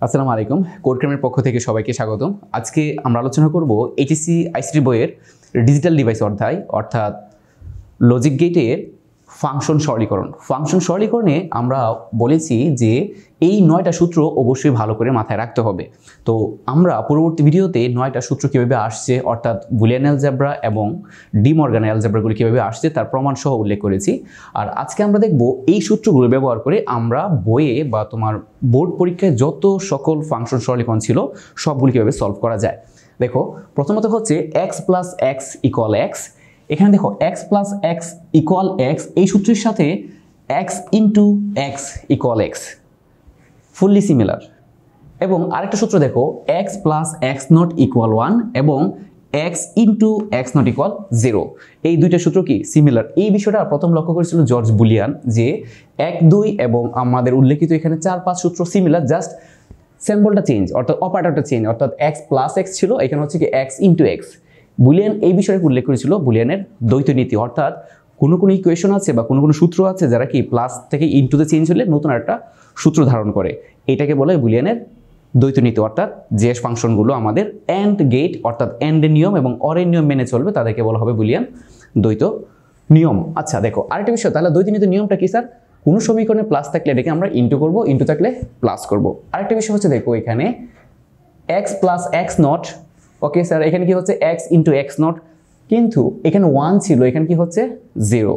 আসসালামু আলাইকুম। কোডক্রামের পক্ষ থেকে সবাইকে স্বাগতম। আজকে আমরা আলোচনা করব এইচএসসি আইসিটি বইয়ের ডিজিটাল ডিভাইস অধ্যায় অর্থাৎ লজিক গেটের ফাংশন সরলীকরণ। ফাংশন সরলীকরণে আমরা বলেছি যে এই 9টা সূত্র অবশ্যই ভালো করে মাথায় রাখতে হবে। তো আমরা পরবর্তী ভিডিওতে 9টা সূত্র কীভাবে আসছে অর্থাৎ বুলিয়ান অ্যালজেব্রা এবং ডি মর্গান অ্যালজেব্রাগুলি কীভাবে আসছে তার প্রমাণ সহ উল্লেখ করেছি। আর আজকে আমরা দেখব এই সূত্রগুলো ব্যবহার করে আমরা বইয়ে বা তোমার বোর্ড পরীক্ষায় যত সকল ফাংশন সরলীকরণ ছিল সবগুলি কীভাবে সলভ করা যায়। দেখো, প্রথমত হচ্ছে x plus x equal x. এখানে দেখো x plus x equal x, এই সূত্রের সাথে x into x equal x fully similar. এবং আরেকটা সূত্র দেখো x plus x not equal 1 এবং x into x not equal 0। এই দুইটা সূত্র কি সিমিলার। এই বিষয়টা প্রথম লক্ষ্য করেছিল জর্জ বুলিয়ান যে 1, 2 এবং আমাদের উল্লেখিত এখানে 4, 5 সূত্র সিমিলার, জাস্ট সিম্বলটা চেঞ্জ অর্থাৎ অপারেটরটা চেঞ্জ, অর্থাৎ x প্লাস এক্স ছিল, এখানে হচ্ছে কি x ইন্টু এক্স। বুলিয়ান এই বিষয়টা উল্লেখ করেছিল বুলিয়ানের দ্বৈত নীতি, অর্থাৎ কোনো ইকুয়েশন আছে বা কোনো সূত্র আছে যারা কি প্লাস থেকে ইনটুতে চেঞ্জ হলে নতুন একটা সূত্র ধারণ করে, এটাকে বলে বুলিয়ানের দ্বৈত নীতি। অর্থাৎ যে ফাংশনগুলো আমাদের অ্যান্ড গেট অর্থাৎ অ্যান্ডের নিয়ম এবং অরের নিয়ম মেনে চলবে তাদেরকে বলা হবে বুলিয়ান দ্বৈত নিয়ম। আচ্ছা দেখো, আরেকটা বিষয়, তাহলে দ্বৈত নীতির নিয়মটা কি স্যার? কোনো সমীকরণে প্লাস থাকলে এটাকে আমরা ইনটু করব, ইনটু থাকলে প্লাস করব। আরেকটা বিষয় হচ্ছে দেখো এখানে x plus x not, okay sir এখানে কি হচ্ছে x ইন্টু এক্স নট, কিন্তু এখানে 1 ছিল, এখানে কি হচ্ছে 0।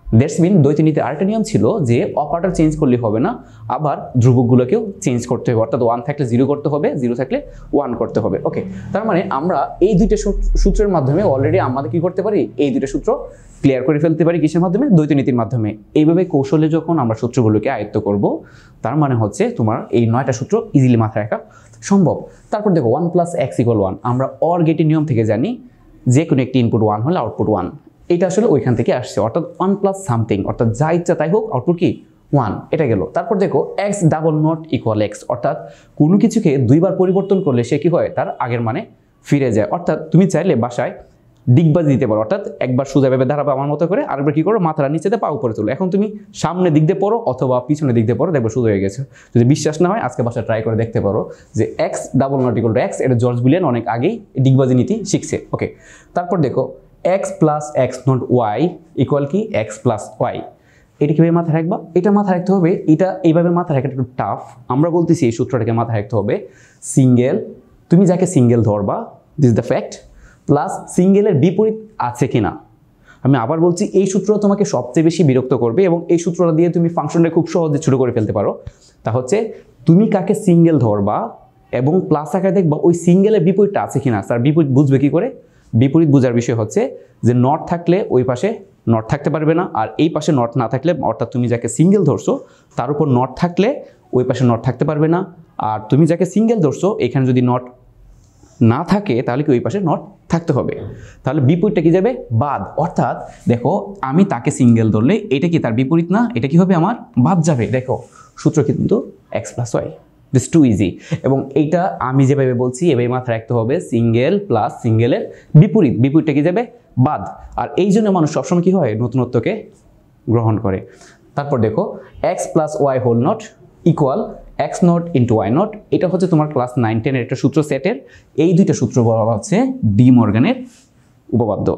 দ্যাটস মিন দ্বৈত নীতির আরেকটা নিয়ম ছিল যে অপারেটর চেঞ্জ করলে হবে না, আবার ধ্রুবকগুলোকেও চেঞ্জ করতে হবে, অর্থাৎ 1 থাকলে 0 করতে হবে, 0 থাকলে 1 করতে হবে। ওকে, তার মানে আমরা এই দুইটা সূত্রের মাধ্যমে অলরেডি আমাদের কি করতে পারি, এই দুইটা সূত্র ক্লিয়ার করে ফেলতে পারি। কিসের মাধ্যমে? দ্বৈত নীতির মাধ্যমে। এইভাবে কৌশলে যখন আমরা সূত্রগুলোকে আয়ত্ত করব, তার মানে হচ্ছে তোমার এই 9টা সূত্র ইজিলি মাথায় রাখা সম্ভব। তারপর দেখো 1 প্লাস এক্স ইকুয়াল 1, আমরা অর গেটের নিয়ম থেকে জানি যে কোনো একটি ইনপুট 1 হলে আউটপুট 1, এটা আসলে ওইখান থেকে আসছে, অর্থাৎ 1 প্লাস সামথিং, অর্থাৎ যা ইচ্ছা তাই হোক আউটপুট কি 1, এটা গেল। তারপর দেখো x double not equal x, অর্থাৎ কোনো কিছুকে দুইবার পরিবর্তন করলে সে কি হয়, তার আগের মানে ফিরে যায়। অর্থাৎ তুমি চাইলে বাসায় দিকবাজি দিতে পারো, অর্থাৎ একবার সোজা ভাবে দাঁড়াবো আমার মতো করে, আরেকবার কি করো মাথাটা নিচেতে পা উপরে তোলো। এখন তুমি সামনে দিক দিয়ে পড়ো অথবা পিছনে দিক দিয়ে পড়ো, দেখবে সোজা হয়ে গেছে। যদি বিশ্বাস না হয় আজকে বাসায় ট্রাই করে দেখতে পারো যে x double not equal to x, এটা জর্জ বুলিয়ান অনেক আগেই দিকবাজি নীতি শিখছে। ওকে, তারপর দেখো x plus x not y equal কি x প্লাস ওয়াই। এটা কীভাবে মাথায় রাখবা? এটা মাথায় রাখতে হবে, এটা এইভাবে মাথায় রাখাটা একটু টাফ। আমরা বলতেছি এই সূত্রটাকে মাথায় রাখতে হবে সিঙ্গেল, তুমি যাকে সিঙ্গেল ধরবা, দিস দ্য ফ্যাক্ট, প্লাস সিঙ্গেলের বিপরীত আছে কিনা। আমি আবার বলছি, এই সূত্র তোমাকে সবচেয়ে বেশি বিরক্ত করবে এবং এই সূত্রটা দিয়ে তুমি ফাংশনটা খুব সহজে ছোটো করে ফেলতে পারো। তা হচ্ছে তুমি কাকে সিঙ্গেল ধরবা এবং প্লাস আকারে দেখবা ওই সিঙ্গেলের বিপরীতটা আছে কিনা। স্যার বিপরীত বুঝবে কি করে? বিপরীত বোঝার বিষয় হচ্ছে যে নট থাকলে ওই পাশে নট থাকতে পারবে না, আর এই পাশে নট না থাকলে, অর্থাৎ তুমি যাকে সিঙ্গেল ধরছো তার উপর নট থাকলে ওই পাশে নট থাকতে পারবে না, আর তুমি যাকে সিঙ্গেল ধরছো এখানে যদি নট না থাকে তাহলে কি ওই পাশে নট থাকতে হবে। তাহলে বিপরীতটা কি যাবে? বাদ। অর্থাৎ দেখো আমি তাকে সিঙ্গেল ধরলে এটা কি তার বিপরীত না, এটা কি হবে আমার বাদ যাবে। দেখো সূত্র কিন্তু x plus y, this too easy. এবং এইটা আমি যেভাবে বলছি এভাবে মাথায় রাখতে হবে, সিঙ্গেল প্লাস সিঙ্গেলের বিপরীত, বিপরীতটা কি যাবে? বাদ। আর এই জন্য মানুষ সবসময় কি হয়, নতুনত্বকে গ্রহণ করে। তারপর দেখো x plus Y whole not equal x not into Y not, এটা হচ্ছে তোমার ক্লাস 9, 10-এর একটা সূত্র সেটের। এই দুইটা সূত্র বলা হচ্ছে ডি মর্গানের উপপাদ্য।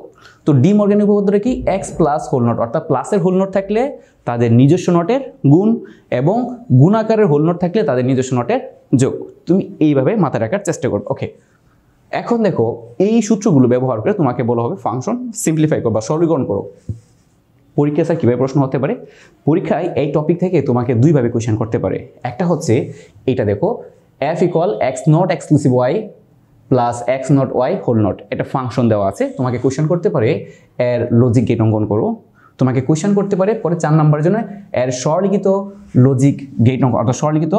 তো ডি মর্গানের উপপাদ্যটা কি? এক্স প্লাস হোল নট, অর্থাৎ প্লাসের হোল নট থাকলে তাদের নিজস্ব নটের গুণ এবং গুণাকারের হোল নট থাকলে তাদের নিজস্ব নটের যোগ। তুমি এইভাবে মাথায় রাখার চেষ্টা করো। ওকে, এখন দেখো এই সূত্রগুলো ব্যবহার করে তোমাকে বলা হবে ফাংশন সিম্পলিফাই করো বা সরলীকরণ করো। পরীক্ষা স্যার কীভাবে প্রশ্ন হতে পারে? পরীক্ষায় এই টপিক থেকে তোমাকে দুইভাবে কোয়েশ্চেন করতে পারে। একটা হচ্ছে এইটা দেখো, f equal x not exclusive y plus x not y whole not, এটা ফাংশন দেওয়া আছে। তোমাকে কোয়েশ্চেন করতে পারে এর লজিক গেট অঙ্কন করো। তোমাকে কোয়েশ্চেন করতে পারে পরে 4 নম্বরের জন্য এর সরলিখিত লজিক গেট অঙ্কন, অর্থাৎ সরলিখিত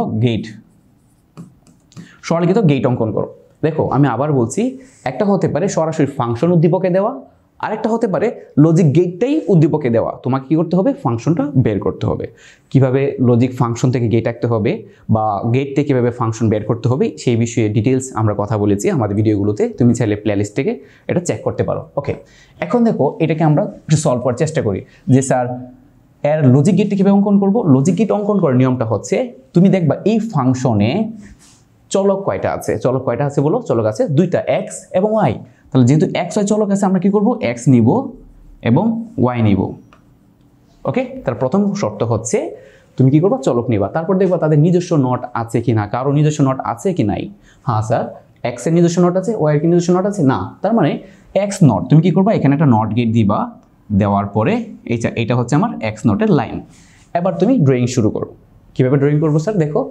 গেট অঙ্কন করো। দেখো আমি আবার বলছি, একটা হতে পারে সরাসরি ফাংশন উদ্দীপকে দেওয়া, আরেকটা হতে পারে লজিক গেটটাই উদ্দীপকে দেওয়া। তোমাকে কি করতে হবে? ফাংশনটা বের করতে হবে। কিভাবে লজিক ফাংশন থেকে গেট আঁকতে হবে বা গেট থেকে কীভাবে ফাংশন বের করতে হবে সেই বিষয়ে ডিটেলস আমরা কথা বলেছি আমাদের ভিডিওগুলোতে, তুমি চাইলে প্লেলিস্ট থেকে এটা চেক করতে পারো। ওকে, এখন দেখো এটাকে আমরা একটু সলভ করার চেষ্টা করি যে স্যার এর লজিক গেটটা কীভাবে অঙ্কন করবো। লজিক গেট অঙ্কন করার নিয়মটা হচ্ছে, তুমি দেখবা এই ফাংশনে চলক কয়টা আছে, চলক কয়টা আছে বলো, চলক আছে দুইটা, এক্স এবং ওয়াই। তাহলে যেহেতু এক্স ওয়াই চলক আছে আমরা কি করব, এক্স নিব এবং ওয়াই নিব। ওকে, তার প্রথম শর্ত হচ্ছে তুমি কি করবা, চলক নিবা, তারপর দেখবা তাদের নিজস্ব নট আছে কি না, কারো নিজস্ব নট আছে কি নাই। হ্যাঁ স্যার, এক্স এর নিজস্ব নট আছে, ওয়াই এর কি নিজস্ব নট আছে না, তার মানে এক্স নট, তুমি কি করবা এখানে একটা নট গেট দিবা, দেওয়ার পরে এইটা হচ্ছে আমার এক্স নটের লাইন। এবার তুমি ড্রয়িং শুরু করো। কিভাবে ড্রয়িং করবো স্যার, দেখো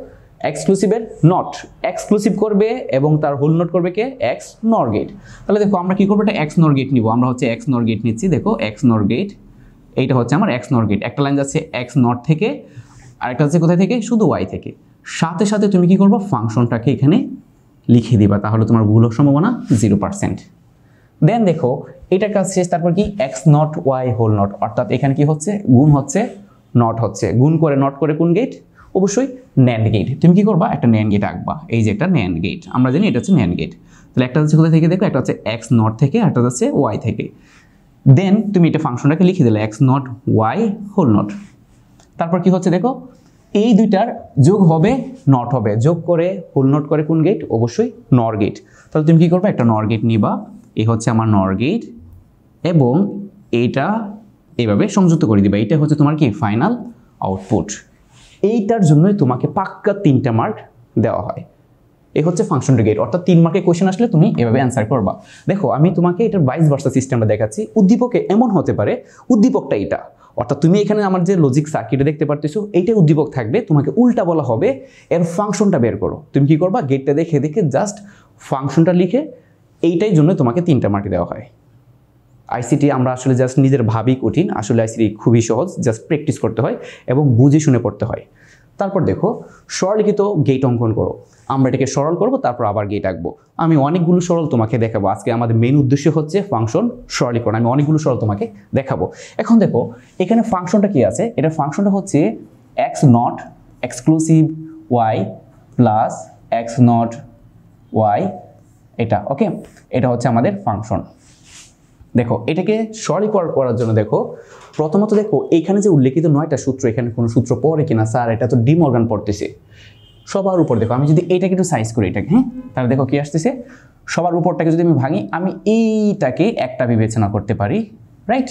এক্সক্লুসিভের নট এক্সক্লুসিভ করবে এবং তার হোল নট করবে কে, এক্স নর গেট। তাহলে দেখো আমরা কি করবো, এটা এক্স নর গেট নিব, আমরা হচ্ছে এক্স নর গেট নিচ্ছি, দেখো এক্স নর গেট, এইটা হচ্ছে আমার এক্স নর গেট, একটা লাইন যাচ্ছে এক্স নট থেকে, আরেকটা যাচ্ছে কোথায় থেকে, শুধু ওয়াই থেকে। সাথে সাথে তুমি কি করবো, ফাংশনটাকে এখানে লিখে দিবা, তাহলে তোমার ভুল হওয়ার সম্ভাবনা 0%। দেন দেখো এটার কাজ শেষ, তারপর কি x not y whole not, অর্থাৎ এখানে কি হচ্ছে, গুণ হচ্ছে নট হচ্ছে, গুণ করে নট করে কোন গেট, অবশ্যই ন্যান্ড গেট। তুমি কি করবা, একটা ন্যান্ড গেট আঁকবা, এই যে একটা ন্যান্ড গেট, আমরা জানি এটা হচ্ছে ন্যান্ড গেট। তাহলে একটা হচ্ছে কোথায় থেকে, দেখো একটা হচ্ছে এক্স নট থেকে, একটা হচ্ছে ওয়াই থেকে। দেন তুমি এটা ফাংশনটাকে লিখে দিলে x not y whole not. তারপর কি হচ্ছে দেখো, এই দুইটার যোগ হবে নট হবে, যোগ করে হোল নট করে কোন গেট, অবশ্যই নর গেট। তাহলে তুমি কি করবে, একটা নর গেট নিবা, এই হচ্ছে আমার নর গেট, এবং এইটা এইভাবে সংযুক্ত করে দিবা, এইটা হচ্ছে তোমার কি ফাইনাল আউটপুট। এইটার জন্যই তোমাকে পাক্কা 3টা মার্ক দেওয়া হয়। এই হচ্ছে ফাংশন গেট, অর্থাৎ 3 মার্কের কোয়েশ্চেন আসলে তুমি এভাবে অ্যান্সার করবা। দেখো আমি তোমাকে এটার ভাইস ভার্সা সিস্টেমটা দেখাচ্ছি। উদ্দীপকে এমন হতে পারে, উদ্দীপকটা এটা, অর্থাৎ তুমি এখানে আমার যে লজিক সার্কিটে দেখতে পারতেছো এইটাই উদ্দীপক থাকবে, তোমাকে উল্টা বলা হবে এর ফাংশনটা বের করো। তুমি কি করবা, গেটটা দেখে দেখে জাস্ট ফাংশনটা লিখে, এইটাই জন্য তোমাকে 3টা মার্ক দেওয়া হয়। আইসিটি আমরা আসলে জাস্ট নিজের ভাবি কঠিন, আসলে আইসিটি খুবই সহজ, জাস্ট প্র্যাকটিস করতে হয় এবং বুঝে শুনে পড়তে হয়। তারপর দেখো সরললিখিত গেট অঙ্কন করো, আমরা এটাকে সরল করব, তারপর আবার গেট আঁকবো। আমি অনেকগুলো সরল তোমাকে দেখাবো, আজকে আমাদের মেইন উদ্দেশ্য হচ্ছে ফাংশন সরলীকরণ, আমি অনেকগুলো সরল তোমাকে দেখাবো। এখন দেখো এখানে ফাংশনটা কি আছে, এটা ফাংশনটা হচ্ছে x not exclusive y plus x not y, এটা ওকে, এটা হচ্ছে আমাদের ফাংশন। দেখো এটাকে সরলীকরণ করার জন্য দেখো প্রথমত দেখো এইখানে যে উল্লেখিত 9টা সূত্র, এখানে কোনো সূত্র পড়ে কিনা, স্যার এটা তো ডি মর্গান পড়তেছে। সবার উপর দেখো, আমি যদি এইটাকে একটু সাইজ করি এটাকে, হ্যাঁ তাহলে দেখো কি আসতেছে, সবার উপরটাকে যদি আমি ভাঙি, আমি এইটাকে একটা বিবেচনা করতে পারি, রাইট।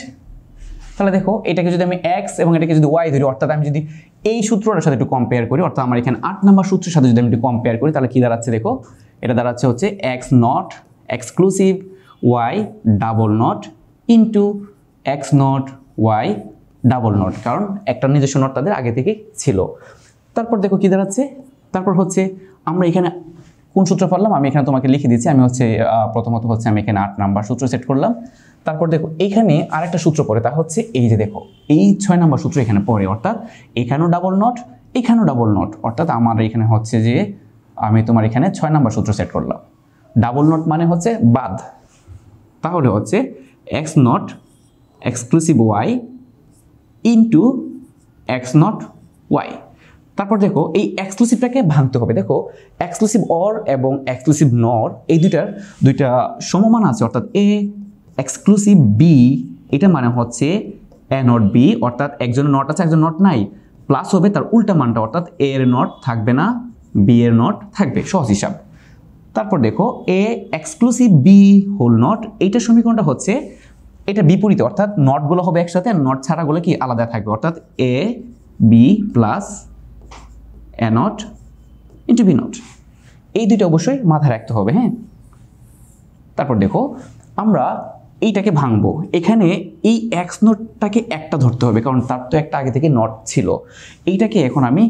তাহলে দেখো এটাকে যদি আমি এক্স এবং এটাকে যদি ওয়াই ধরি, অর্থাৎ আমি যদি এই সূত্রটার সাথে একটু কম্পেয়ার করি, অর্থাৎ আমার এখানে 8 নম্বর সূত্রের সাথে যদি আমি একটু কম্পেয়ার করি, তাহলে কি দাঁড়াচ্ছে দেখো, এটা দাঁড়াচ্ছে হচ্ছে x not exclusive y double not into x not y double not, কারণ একটা নিজস্ব নট তাদের আগে থেকে ছিল। তারপর দেখো কি দাঁড়াচ্ছে, তারপর হচ্ছে আমরা এখানে কোন সূত্র পারলাম, আমি এখানে তোমাকে লিখে দিচ্ছি, আমি হচ্ছে প্রথমত হচ্ছে আমি এখানে 8 নাম্বার সূত্র সেট করলাম। তারপর দেখো এইখানে আরেকটা সূত্র পড়ে, তা হচ্ছে এই যে দেখো এই 6 নাম্বার সূত্র এখানে পড়ে, অর্থাৎ এখানেও ডাবল নট এখানেও ডাবল নট, অর্থাৎ আমার এখানে হচ্ছে যে আমি তোমার এখানে 6 নাম্বার সূত্র সেট করলাম। ডাবল নট মানে হচ্ছে বাদ, তাহলে হচ্ছে x not exclusive y into x not y. তারপর দেখো এই এক্সক্লুসিভটাকে ভাঙতে হবে, দেখো এক্সক্লুসিভ অর এবং এক্সক্লুসিভ নর এই দুইটা সমমান আছে, অর্থাৎ এ এক্সক্লুসিভ বি, এটা মানে হচ্ছে এ নট বি, অর্থাৎ একজনের নট আছে একজন নট নাই, প্লাস হবে তার উল্টা মানটা, অর্থাৎ এ এর নট থাকবে না, বি এর নট থাকবে, সহজ হিসাব। তারপর দেখো A exclusive B whole not, এইটা সমীকরণটা হচ্ছে এটা বিপরীত, অর্থাৎ নটগুলো হবে একসাথে, নট ছাড়াগুলো কি আলাদা থাকবে, অর্থাৎ A B plus A not into B not, এই দুইটা অবশ্যই মাথায় রাখতে হবে, হ্যাঁ। তারপর দেখো আমরা এইটাকে ভাঙবো, এখানে এই এক্স নটটাকে একটা ধরতে হবে, কারণ তার তো একটা আগে থেকে নট ছিল, এইটাকে এখন আমি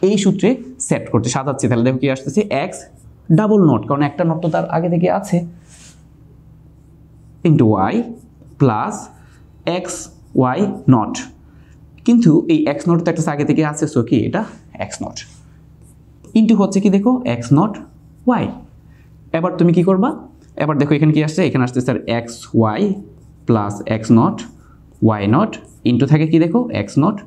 এই সূত্রে সেট করতে সাজাচ্ছি। তাহলে দেখো কি আসতেছে, এক্স ডাবল নট, কারণ একটা নট তো তার আগে থেকে আছে, into y plus x y not, কিন্তু এই এক্স নট তো একটা আগে থেকে আছে, সো কি এটা এক্স নট ইন্টু হচ্ছে কি দেখো এক্স নট ওয়াই। এবার তুমি কি করবা, এবার দেখো এখানে কি আসছে, এখানে আসছে sir x y plus x not y not into থাকে কি দেখো এক্স নট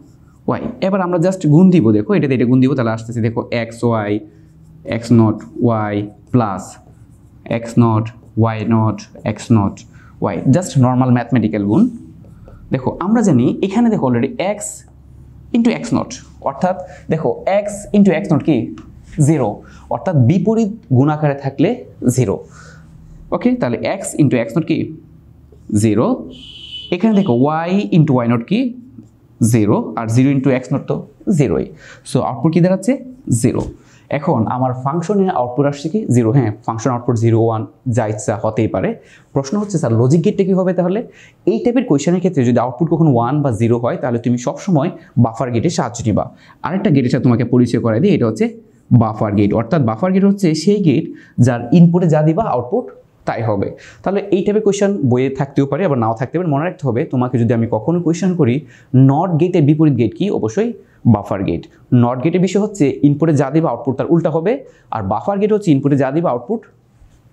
ওয়াই। এবার আমরা জাস্ট গুণ দিব, দেখো এটাতে এটা গুণ দিব, তাহলে আসতেছে দেখো x y x not y plus x not y not x not y, just normal mathematical গুণ। দেখো আমরা জানি এখানে দেখো already x into x not, অর্থাৎ দেখো এক্স ইন্টু এক্স নট কি 0, অর্থাৎ বিপরীত গুণ আকারে থাকলে 0। ওকে, তাহলে x ইন্টু x নট কি 0, এখানে দেখো y ইন্টু y নট কি 0, আর 0 ইন্টু x নট তো 0ই। সো আউটপুট কি দাঁড়াচ্ছে 0। এখন আমার ফাংশনের আউটপুট আসছে কি 0। হ্যাঁ, ফাংশন আউটপুট 0 1 যা ইচ্ছা হতেই পারে। প্রশ্ন হচ্ছে স্যার লজিক গেটটা কী হবে তাহলে? এই টাইপের কোয়েশনের ক্ষেত্রে যদি আউটপুট কখনো 1 বা 0 হয় তাহলে তুমি সবসময় বাফার গেটের সাহায্য নিবা। আরেকটা গেটের সাথে তোমাকে পরিচয় করাই দিই, এটা হচ্ছে বাফার গেট। অর্থাৎ বাফার গেট হচ্ছে সেই গেট যার ইনপুটে যা দিবা আউটপুট তাই হবে। তাহলে এই টাইপের কোয়েশন বইয়ে থাকতেও পারে আবার নাও থাকতে পারে। মনে রাখতে হবে তোমাকে যদি আমি কখনো কোয়েশন করি নট গেটের বিপরীত গেট কি, অবশ্যই বাফার গেট। নট গেটের বিষয় হচ্ছে ইনপুটে যা দিবা আউটপুট তার উল্টা হবে, আর বাফার গেট হচ্ছে ইনপুটে যা দিবা আউটপুট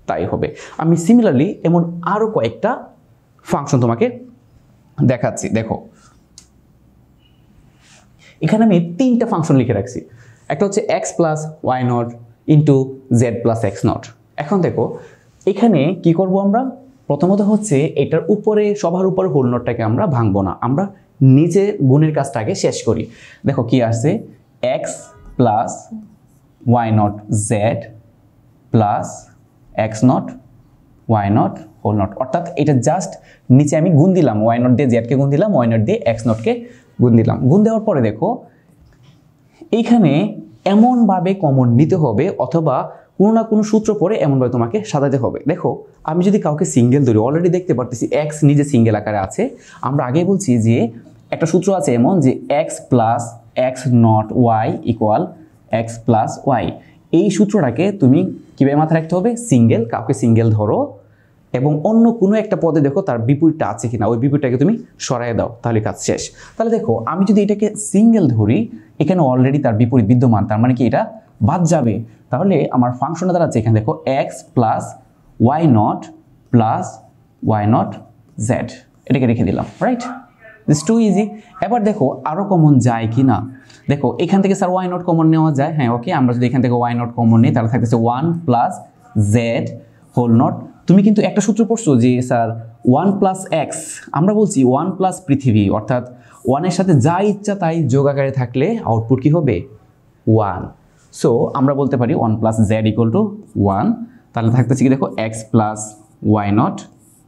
তাই হবে। আমি সিমিলারলি এমন আরও কয়েকটা ফাংশন তোমাকে দেখাচ্ছি। দেখো এখানে আমি 3টা ফাংশন লিখে রাখছি। একটা হচ্ছে x plus y not into z plus x not. এখন দেখো এখানে কি করব আমরা, প্রথমত হচ্ছে এটার উপরে সবার উপরে হোল নটটাকে আমরা ভাঙবো না, আমরা নিচে গুণের কাজটাকে শেষ করি। দেখো কি আসছে x plus y not z plus x not y not whole not, অর্থাৎ এটা জাস্ট নিচে আমি গুণ দিলাম, ওয়াই নট দিয়ে জেডকে গুণ দিলাম, ওয়াই নট দিয়ে এক্স নটকে গুণ দিলাম। গুণ দেওয়ার পরে দেখো এইখানে এমনভাবে কমন নিতে হবে অথবা কোনো না কোনো সূত্র পরে এমনভাবে তোমাকে সাজাতে হবে। দেখো আমি যদি কাউকে সিঙ্গেল ধরি, অলরেডি দেখতে পারতেছি এক্স নিজে সিঙ্গেল আকারে আছে। আমরা আগে বলছি যে একটা সূত্র আছে এমন যে x plus x not y equal x plus y. এই সূত্রটাকে তুমি কীভাবে মাথায় রাখতে হবে, সিঙ্গেল, কাউকে সিঙ্গেল ধরো এবং অন্য কোনো একটা পদে দেখো তার বিপরীতটা আছে কিনা, ওই বিপরীতটাকে তুমি সরাই দাও, তাহলে কাজ শেষ। তাহলে দেখো আমি যদি এটাকে সিঙ্গেল ধরি, এখানে অলরেডি তার বিপরীত বিদ্যমান, তার মানে কি এটা বাদ যাবে। তাহলে আমার ফাংশনটা দাঁড়াচ্ছে এখানে দেখো x plus y not plus y not z, এটাকে রেখে দিলাম, রাইট? This too easy. এবার দেখো আরও কমন যায় কি না। দেখো এখান থেকে স্যার ওয়াই নট কমন নেওয়া যায়, হ্যাঁ ওকে, আমরা যদি এখান থেকে ওয়াই নট কমন নিই তাহলে থাকতেছে 1 প্লাস জেড হোল নট। তুমি কিন্তু একটা সূত্র পড়ছো যে স্যার 1 প্লাস এক্স, আমরা বলছি 1 প্লাস পৃথিবী, অর্থাৎ 1-এর সাথে যা ইচ্ছা তাই যোগ আকারে থাকলে আউটপুট কি হবে 1। সো আমরা বলতে পারি 1 প্লাস জেড ইকুয়াল টু 1, তাহলে থাকতেছে কি দেখো x plus y not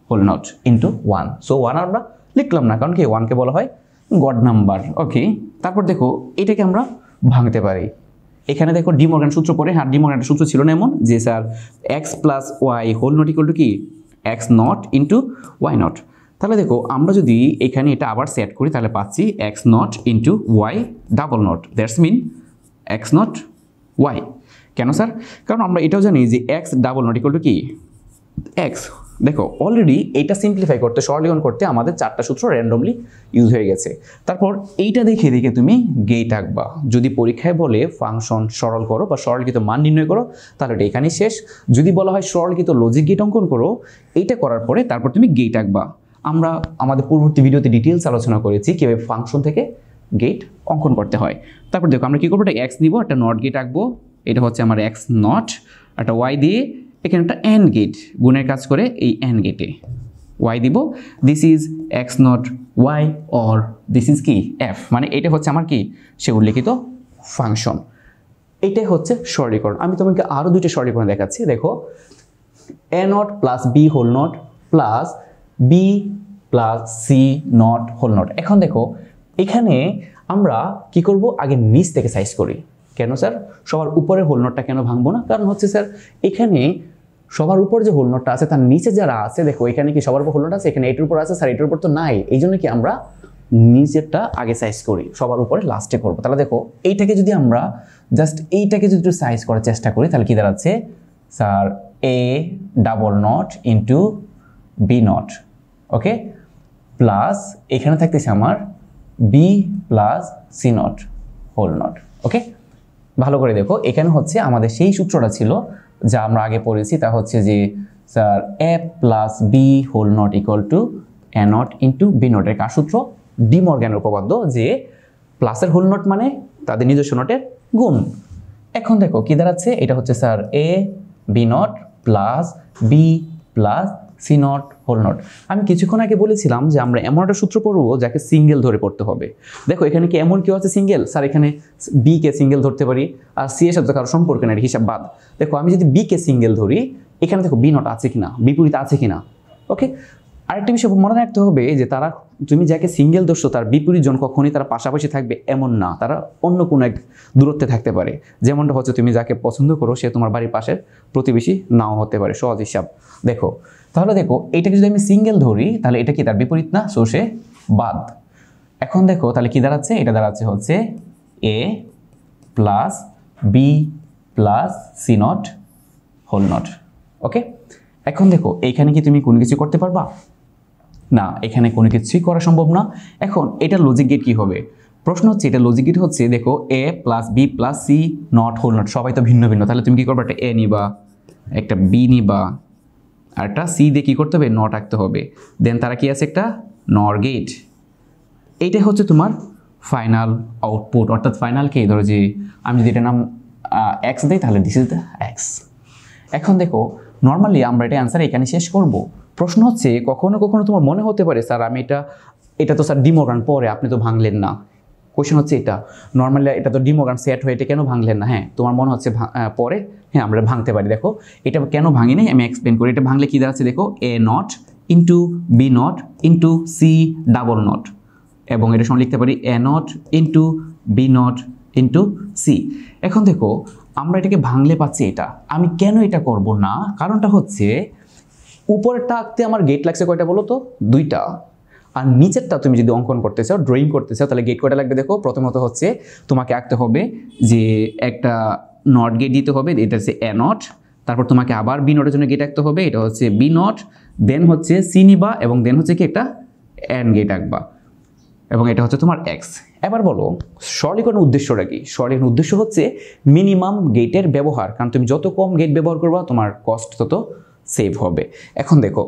whole not into 1। So 1 আমরা লিখলাম না, কারণ কি 1কে বলা হয় গড নাম্বার, ওকে। তারপর দেখো এটাকে আমরা ভাঙতে পারি। এখানে দেখো ডি মর্গান সূত্র পড়ে, হ্যাঁ ডি মর্গান সূত্র ছিল না এমন যে sir X plus Y whole not equal to কি x not into Y not. তাহলে দেখো আমরা যদি এখানে এটা আবার সেট করি তাহলে পাচ্ছি x not into y double not, that's mean x not y. কেন স্যার? কারণ আমরা এটাও জানি যে x double not equal to কি এক্স। দেখো অলরেডি এটা সিম্পলিফাই করতে, সরলীকরণ করতে আমাদের 4টা সূত্র র্যান্ডমলি ইউজ হয়ে গেছে। তারপর এইটা দেখে দেখে তুমি গেট আঁকবা। যদি পরীক্ষায় বলে ফাংশন সরল করো বা সরলকৃত মান নির্ণয় করো তাহলে এটা এখানেই শেষ। যদি বলা হয় সরলকৃত লজিক গেট অঙ্কন করো, এইটা করার পরে তারপর তুমি গেট আঁকবা। আমরা আমাদের পূর্ববর্তী ভিডিওতে ডিটেলস আলোচনা করেছি কীভাবে ফাংশন থেকে গেট অঙ্কন করতে হয়। তারপর দেখো আমরা কী করবো, একটা এক্স নিব, একটা নট গেট আঁকবো, এটা হচ্ছে আমার এক্স নট, একটা ওয়াই দিয়ে এখানে একটা এন গেট গুণের কাজ করে এই এন গেটে ওয়াই দিব। This is x not y or this is কি এফ, মানে এটা হচ্ছে আমার কি সে উল্লেখিত ফাংশন। এটাই হচ্ছে সরলীকরণ। আমি তোমাকে আরও 2টা সরলীকরণ দেখাচ্ছি। দেখো A not plus B whole not plus B plus C not whole not. এখন দেখো এখানে আমরা কি করব, আগে নিচ থেকে সাইজ করি। কেন স্যার সবার উপরে হোল নটটা কেন ভাঙবো না? কারণ হচ্ছে স্যার এখানে সবার উপর যে হোল নটটা আছে তার নিচে যারা আছে, দেখো এখানে কি সবার উপর হোল নট আছে, এখানে এটার উপর আছে, স্যার এটার উপর তো নাই, এই জন্য কি আমরা নিচেরটা আগে সাইজ করি, সবার উপরে লাস্টে করবো। তাহলে দেখো এইটাকে যদি আমরা জাস্ট এইটাকে যদি একটু সাইজ করার চেষ্টা করি তাহলে কি দাঁড়াচ্ছে sir A double not into B not, okay, plus এখানে থাকতেছে আমার B plus C not whole not, okay. ভালো করে দেখো এখানে হচ্ছে আমাদের সেই সূত্রটা ছিল যা আমরা আগে পড়েছি, তা হচ্ছে যে sir A plus B whole not equal to A not into B not. এর কার সূত্র? ডি মর্গানের উপপাদ্য, যে প্লাসের হোল নট মানে তাদের নিজস্ব নটের গুণ। এখন দেখো কি দাঁড়াচ্ছে, এটা হচ্ছে sir A B not plus B plus C not whole not. আমি কিছুক্ষণ আগে বলেছিলাম যে আমরা এমন একটা সূত্র পড়বো যাকে সিঙ্গেল ধরে পড়তে হবে। দেখো এখানে কি এমন কেউ আছে সিঙ্গেল? স্যার এখানে বি কে সিঙ্গেল ধরতে পারি, আর সি এর সাথে কারো সম্পর্ক নেই, হিসাব বাদ। দেখো আমি যদি বি কে সিঙ্গেল ধরি, এখানে দেখো বি নট আছে কিনা, বিপরীত আছে কিনা। ওকে, আরেকটা বিষয় মনে রাখতে হবে যে তারা, তুমি যাকে সিঙ্গেল ধরছো তার বিপরীত জন কখনই তারা পাশাপাশি থাকবে এমন না, তারা অন্য কোনো এক দূরত্বে থাকতে পারে। যেমনটা হচ্ছে তুমি যাকে পছন্দ করো সে তোমার বাড়ির পাশের প্রতিবেশী নাও হতে পারে, সহজ হিসাব। দেখো তাহলে দেখো এইটাকে যদি আমি সিঙ্গেল ধরি তাহলে এটা কি তার বিপরীত না, সো সে বাদ। এখন দেখো তাহলে কি দাঁড়াচ্ছে, এটা দাঁড়াচ্ছে হচ্ছে A plus B plus C not whole not. Okay, এখন দেখো এইখানে কি তুমি কোনো কিছু করতে পারবা? না, এখানে কোনো কিছুই করা সম্ভব না। এখন এটা লজিক গেট কি হবে? প্রশ্ন হচ্ছে এটা লজিক গেট হচ্ছে, দেখো A plus B plus C not whole not, সবাই তো ভিন্ন ভিন্ন, তাহলে তুমি কি করবে, একটা এ নিবা, একটা বি নিবা, আর একটা সি দিয়ে কী করতে হবে, নট আঁকতে হবে। দেন তারা কি আছে, একটা নর গেট। এইটা হচ্ছে তোমার ফাইনাল আউটপুট, অর্থাৎ ফাইনাল কে, ধরো যে আমি যদি এটার নাম এক্স দিই তাহলে দিস ইজ দ্য এক্স। এখন দেখো নর্মালি আমরা এটা অ্যান্সার এখানে শেষ করব। প্রশ্ন হচ্ছে কখনো কখনো তোমার মনে হতে পারে স্যার আমি এটা তো স্যার ডিমোগ্রান পরে আপনি তো ভাঙলেন না। কোয়েশ্চেন হচ্ছে এটা নর্মালি এটা তো ডিমোগ্রান সেট হয়ে এটা কেন ভাঙলেন না? হ্যাঁ তোমার মনে হচ্ছে পরে, হ্যাঁ আমরা ভাঙতে পারি। দেখো এটা কেন ভাঙিনি আমি এক্সপ্লেন করি। এটা ভাঙলে কী দাঁড়াচ্ছে, দেখো A not into B not into C double not, এবং এটা সময় লিখতে পারি A not into B not into C. এখন দেখো আমরা এটাকে ভাঙলে পাচ্ছি এটা, আমি কেন এটা করব না? কারণটা হচ্ছে উপরেরটা আঁকতে আমার গেট লাগছে কয়টা বলো তো, 2টা। আর নিচেরটা তুমি যদি অঙ্কন করতে চাও, ড্রয়িং করতে চাও, তাহলে গেট কয়টা লাগবে? দেখো প্রথমত হচ্ছে তোমাকে আঁকতে হবে যে একটা নট গেট দিতে হবে, এটা হচ্ছে এ নট, তারপর তোমাকে আবার বি নটের জন্য গেট আঁকতে হবে, এটা হচ্ছে বি নট, দেন হচ্ছে সি নিবা, এবং দেন হচ্ছে কি একটা এন গেট আঁকবা, এবং এটা হচ্ছে তোমার এক্স। এবার বলো সরলীকরণের উদ্দেশ্যটা কি? সরলীকরণের উদ্দেশ্য হচ্ছে মিনিমাম গেটের ব্যবহার, কারণ তুমি যত কম গেট ব্যবহার করবা তোমার কস্ট তত সেভ হবে। এখন দেখো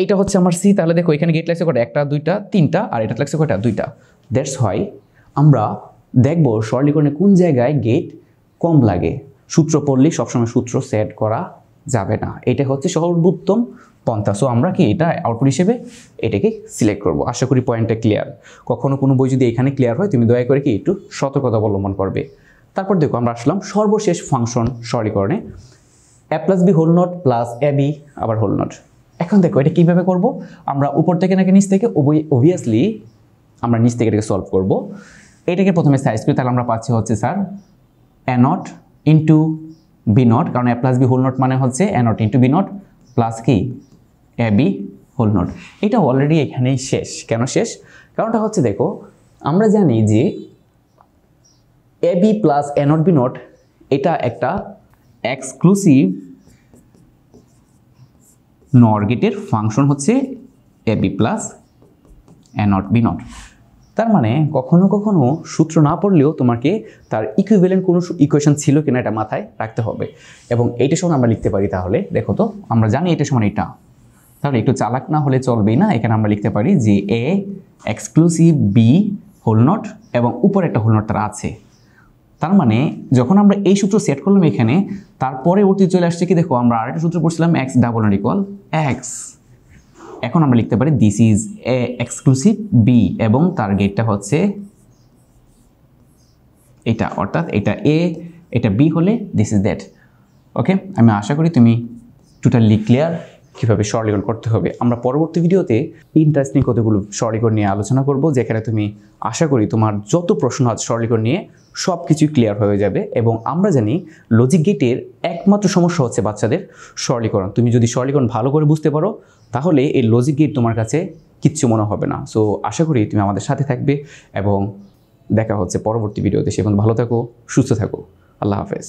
এইটা হচ্ছে আমার সি, তাহলে দেখো এখানে গেট লাগছে কয়টা, 1 2 3টা, আর এটা লাগছে কয়টা, 2টা। দ্যাটস হোয়াই আমরা দেখবো সরলীকরণে কোন জায়গায় গেট কম লাগে। সূত্র পড়লেই সবসময় সূত্র সেট করা যাবে না, এটা হচ্ছে সর্বোত্তম পন্থা। সো আমরা কি এটা আউটপুট হিসেবে এটাকে সিলেক্ট করব। আশা করি পয়েন্টটা ক্লিয়ার। কখনো কোনো বই যদি এখানে ক্লিয়ার হয় তুমি দয়া করে কি একটু সতর্কতা অবলম্বন করবে। তারপর দেখো আমরা আসলাম সর্বশেষ ফাংশন সরলীকরণে, A plus B whole not plus A B আবার হোল নট। এখন দেখো এটা কীভাবে করব, আমরা উপর থেকে নাকি নিচ থেকে, অবভিয়াসলি আমরা নিচ থেকে এটাকে সলভ করব। এটাকে প্রথমে সাইজ করি, তাহলে আমরা পাচ্ছি হচ্ছে sir A not into B not, কারণ A plus B whole not মানে হচ্ছে A not into B not plus কি এ বি হোল নট। এটা অলরেডি এখানেই শেষ। কেন শেষ? কারণটা হচ্ছে দেখো আমরা জানি যে A B plus A not B not এটা একটা এক্সক্লুসিভ নর গেটের ফাংশন হচ্ছে A B plus A not B not. তার মানে কখনো কখনো সূত্র না পড়লেও তোমাকে তার ইকুইভ্যালেন্ট কোনো ইকুয়েশন ছিল কিনা এটা মাথায় রাখতে হবে, এবং এইটা সমান আমরা লিখতে পারি। তাহলে দেখো তো আমরা জানি এটা সমান এটা, তাহলে একটু চালাক না হলে চলবেই না। এখানে আমরা লিখতে পারি যে A exclusive B whole not, এবং উপরে একটা হোল নট তারা আছে। তার মানে যখন আমরা এই সূত্র সেট করলাম এখানে, তারপরে অতি চলে আসছে কি, দেখো আমরা আরেকটা সূত্র পড়ছিলাম x double not equal x. এখন আমরা লিখতে পারি this is A exclusive B, এবং তার গেটটা হচ্ছে এটা, অর্থাৎ এটা এ এটা বি হলে দিস ইজ দ্যাট। ওকে, আমি আশা করি তুমি টোটালি ক্লিয়ার কীভাবে সরলীকরণ করতে হবে। আমরা পরবর্তী ভিডিওতে ইন্টারেস্টিং কতগুলো সরলীকরণ নিয়ে আলোচনা করব, যেখানে তুমি আশা করি তোমার যত প্রশ্ন আছে সরলীকরণ নিয়ে সব কিছুই ক্লিয়ার হয়ে যাবে। এবং আমরা জানি লজিক গেটের একমাত্র সমস্যা হচ্ছে বাচ্চাদের সরলীকরণ। তুমি যদি সরলীকরণ ভালো করে বুঝতে পারো তাহলে এই লজিক গেট তোমার কাছে কিচ্ছু মনে হবে না। সো আশা করি তুমি আমাদের সাথে থাকবে, এবং দেখা হচ্ছে পরবর্তী ভিডিওতে। সে ভালো থাকো, সুস্থ থাকো, আল্লাহ হাফেজ।